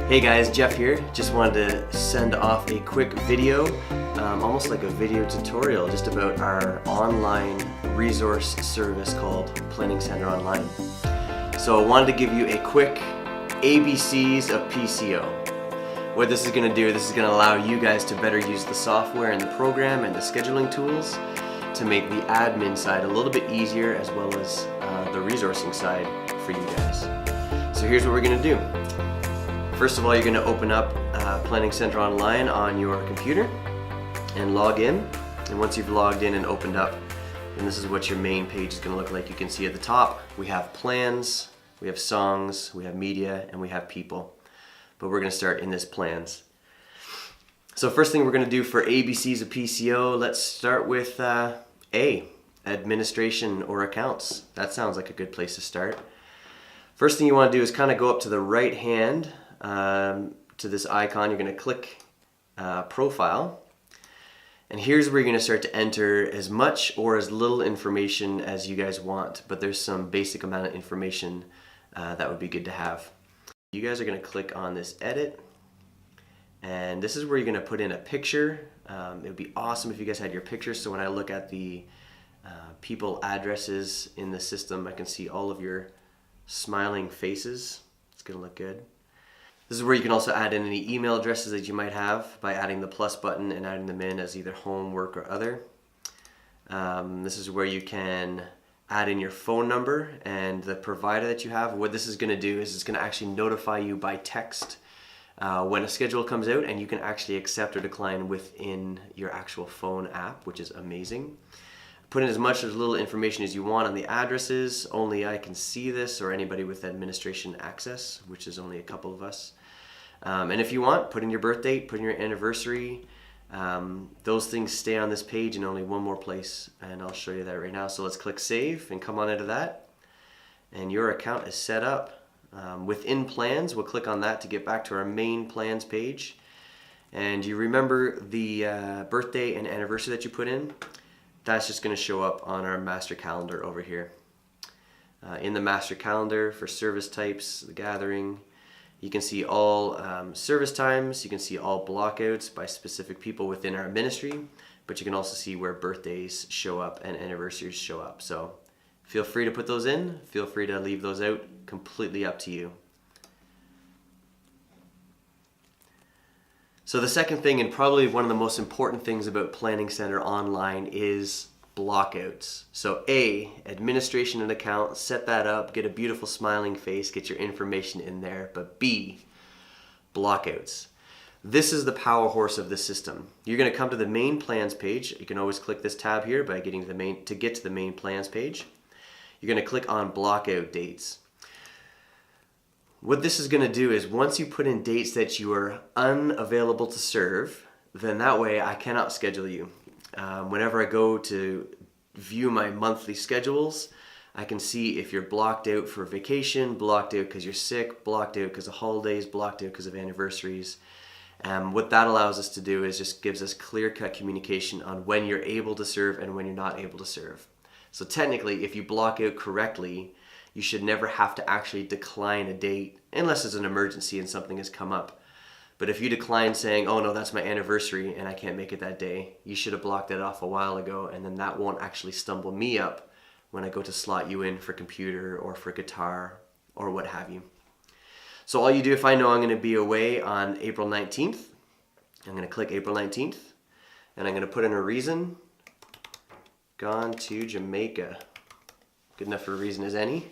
Hey guys, Jeff here. Just wanted to send off a quick video, almost like a video tutorial, just about our online resource service called Planning Center Online. So I wanted to give you a quick ABCs of PCO. What this is going to do, this is going to allow you guys to better use the software and the program and the scheduling tools to make the admin side a little bit easier, as well as the resourcing side for you guys. So here's what we're going to do. First of all, you're going to open up Planning Center Online on your computer and log in. And once you've logged in and opened up, then this is what your main page is going to look like. You can see at the top, we have plans, we have songs, we have media, and we have people. But we're going to start in this plans. So first thing we're going to do for ABCs of PCO, let's start with A, administration or accounts. That sounds like a good place to start. First thing you want to do is kind of go up to the right hand to this icon. You're going to click profile, and here's where you're going to start to enter as much or as little information as you guys want, but there's some basic amount of information that would be good to have. You guys are going to click on this edit, and this is where you're going to put in a picture. It would be awesome if you guys had your picture, so when I look at the people addresses in the system, I can see all of your smiling faces. It's going to look good. This is where you can also add in any email addresses that you might have by adding the plus button and adding them in as either home, work, or other. This is where you can add in your phone number and the provider that you have. What this is going to do is it's going to actually notify you by text when a schedule comes out, and you can actually accept or decline within your actual phone app, which is amazing. Put in as much or as little information as you want on the addresses. Only I can see this, or anybody with administration access, which is only a couple of us. And if you want, put in your birth date, put in your anniversary. Those things stay on this page in only one more place, and I'll show you that right now. So let's click save and come on into that. And your account is set up. Within plans, we'll click on that to get back to our main plans page. And you remember the birthday and anniversary that you put in? That's just going to show up on our master calendar over here. In the master calendar for service types, the gathering, you can see all service times, you can see all blockouts by specific people within our ministry, but you can also see where birthdays show up and anniversaries show up. So feel free to put those in, feel free to leave those out, completely up to you. So the second thing, and probably one of the most important things about Planning Center Online, is blockouts. So A, administration and account, set that up, get a beautiful smiling face, get your information in there. But B, blockouts. This is the power horse of the system. You're going to come to the main plans page. You can always click this tab here by getting to get to the main plans page. You're going to click on blockout dates. What this is going to do is, once you put in dates that you are unavailable to serve, then that way I cannot schedule you. Whenever I go to view my monthly schedules, I can see if you're blocked out for vacation, blocked out because you're sick, blocked out because of holidays, blocked out because of anniversaries. What that allows us to do is just gives us clear-cut communication on when you're able to serve and when you're not able to serve. So technically, if you block out correctly, you should never have to actually decline a date unless it's an emergency and something has come up. But if you decline saying, oh no, that's my anniversary and I can't make it that day, you should have blocked that off a while ago, and then that won't actually stumble me up when I go to slot you in for computer or for guitar or what have you. So all you do, if I know I'm going to be away on April 19th, I'm going to click April 19th, and I'm going to put in a reason, gone to Jamaica. Good enough for a reason as any.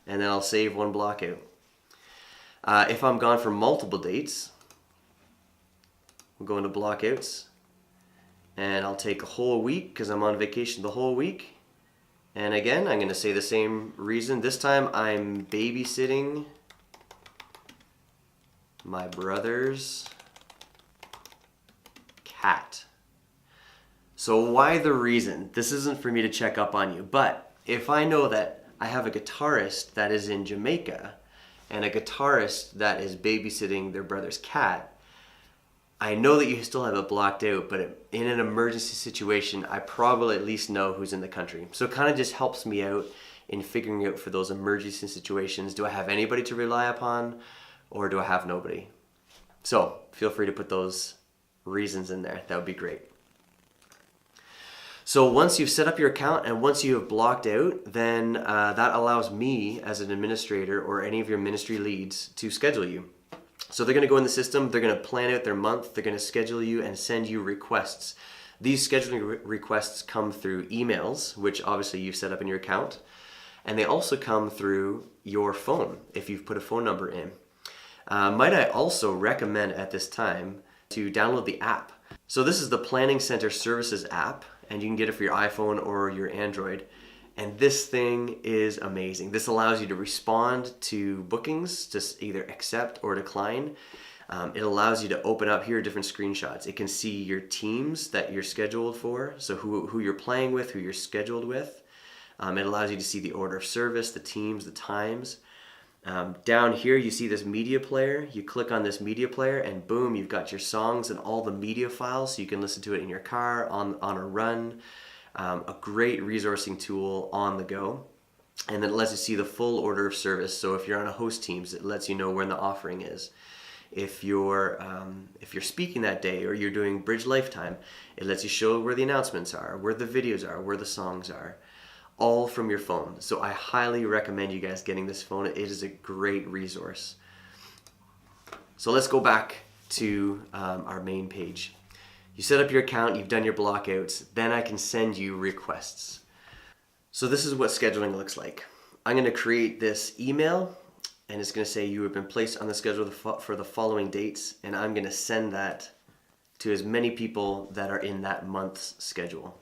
And then I'll save one block out. If I'm gone for multiple dates, we'll go into blockouts, and I'll take a whole week because I'm on vacation the whole week. And again, I'm going to say the same reason. This time I'm babysitting my brother's cat. So why the reason? This isn't for me to check up on you, but if I know that I have a guitarist that is in Jamaica and a guitarist that is babysitting their brother's cat, I know that you still have it blocked out, but in an emergency situation, I probably at least know who's in the country. So it kind of just helps me out in figuring out for those emergency situations, do I have anybody to rely upon or do I have nobody? So feel free to put those reasons in there. That would be great. So once you've set up your account and once you have blocked out, then that allows me as an administrator or any of your ministry leads to schedule you. So they're going to go in the system, they're going to plan out their month, they're going to schedule you and send you requests. These scheduling requests come through emails, which obviously you've set up in your account, and they also come through your phone if you've put a phone number in. Might I also recommend at this time to download the app. So this is the Planning Center Services app, and you can get it for your iPhone or your Android. And this thing is amazing. This allows you to respond to bookings, to either accept or decline. It allows you to open up here different screenshots. It can see your teams that you're scheduled for, so who you're playing with, who you're scheduled with. It allows you to see the order of service, the teams, the times. Down here you see this media player. You click on this media player and boom, you've got your songs and all the media files so you can listen to it in your car, on a run. A great resourcing tool on the go. And then it lets you see the full order of service. So if you're on a host teams, it lets you know when the offering is. If you're speaking that day or you're doing Bridge Lifetime, it lets you show where the announcements are, where the videos are, where the songs are, all from your phone. So I highly recommend you guys getting this phone. It is a great resource. So let's go back to our main page. You set up your account, you've done your blockouts, then I can send you requests. So this is what scheduling looks like. I'm going to create this email and it's going to say you have been placed on the schedule for the following dates, and I'm going to send that to as many people that are in that month's schedule.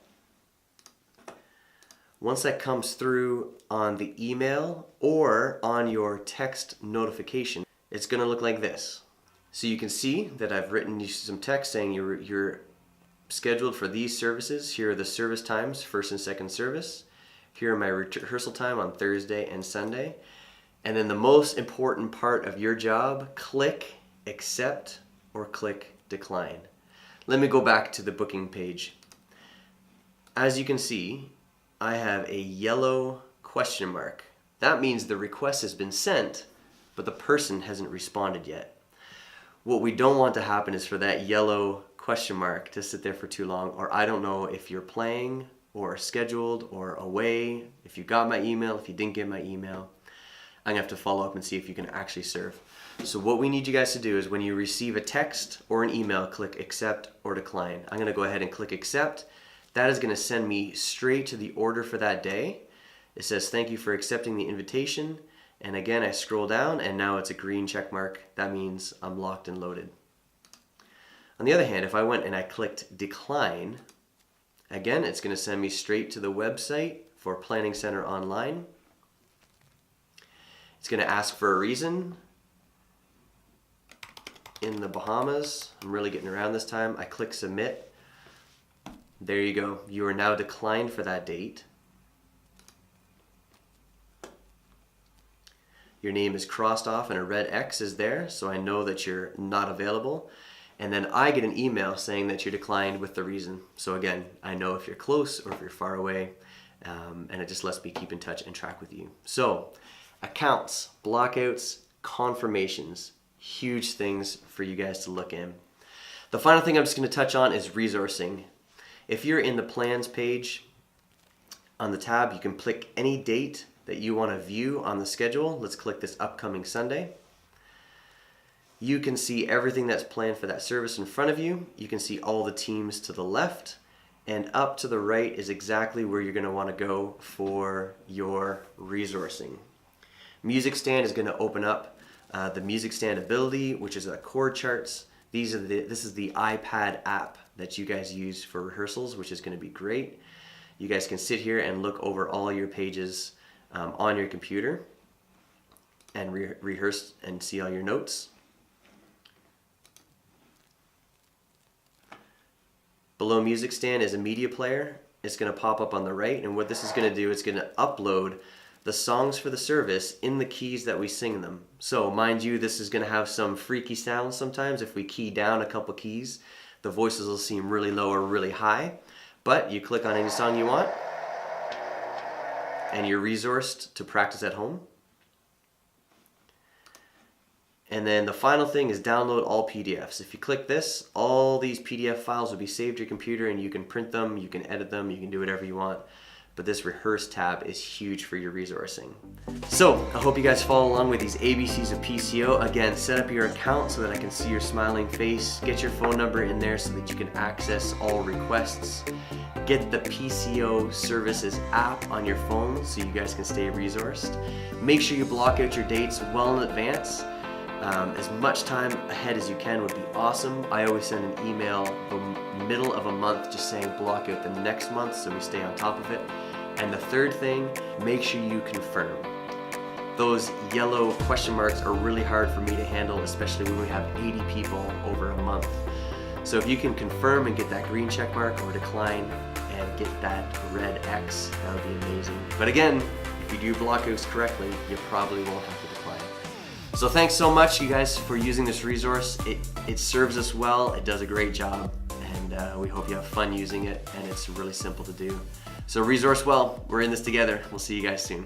Once that comes through on the email or on your text notification, it's going to look like this. So you can see that I've written you some text saying you're scheduled for these services. Here are the service times, first and second service. Here are my rehearsal time on Thursday and Sunday. And then the most important part of your job, click accept or click decline. Let me go back to the booking page. As you can see, I have a yellow question mark. That means the request has been sent, but the person hasn't responded yet. What we don't want to happen is for that yellow question mark to sit there for too long, or I don't know if you're playing or scheduled or away, if you got my email, if you didn't get my email. I'm gonna have to follow up and see if you can actually serve. So what we need you guys to do is when you receive a text or an email, click accept or decline. I'm gonna go ahead and click accept. That is gonna send me straight to the order for that day. It says thank you for accepting the invitation. And again, I scroll down and now it's a green check mark. That means I'm locked and loaded. On the other hand, if I went and I clicked decline, again, it's going to send me straight to the website for Planning Center Online. It's going to ask for a reason. In the Bahamas, I'm really getting around this time. I click submit. There you go. You are now declined for that date. Your name is crossed off and a red X is there, so I know that you're not available. And then I get an email saying that you're declined with the reason. So again, I know if you're close or if you're far away, and it just lets me keep in touch and track with you. So accounts, blockouts, confirmations, huge things for you guys to look in. The final thing I'm just going to touch on is resourcing. If you're in the plans page on the tab, you can click any date that you want to view on the schedule. Let's click this upcoming Sunday. You can see everything that's planned for that service in front of you. You can see all the teams to the left, and up to the right is exactly where you're going to want to go for your resourcing. Music stand is going to open up the music stand ability, which is chord charts. This is the iPad app that you guys use for rehearsals, which is going to be great. You guys can sit here and look over all your pages on your computer and rehearse and see all your notes. Below music stand is a media player. It's going to pop up on the right, and what this is going to do, it's going to upload the songs for the service in the keys that we sing them. So mind you, this is going to have some freaky sounds sometimes. If we key down a couple keys, the voices will seem really low or really high. But you click on any song you want, and you're resourced to practice at home. And then the final thing is download all PDFs. If you click this, all these PDF files will be saved to your computer and you can print them, you can edit them, you can do whatever you want. But this rehearse tab is huge for your resourcing. So I hope you guys follow along with these ABCs of PCO. Again, set up your account so that I can see your smiling face. Get your phone number in there so that you can access all requests. Get the PCO Services app on your phone so you guys can stay resourced. Make sure you block out your dates well in advance. As much time ahead as you can would be awesome. I always send an email the middle of a month just saying block out the next month so we stay on top of it. And the third thing, make sure you confirm. Those yellow question marks are really hard for me to handle, especially when we have 80 people over a month. So if you can confirm and get that green check mark or decline and get that red X, that would be amazing. But again, if you do block outs correctly, you probably won't have to decline. So thanks so much, you guys, for using this resource. It serves us well, it does a great job, and we hope you have fun using it, and it's really simple to do. So resource well, we're in this together. We'll see you guys soon.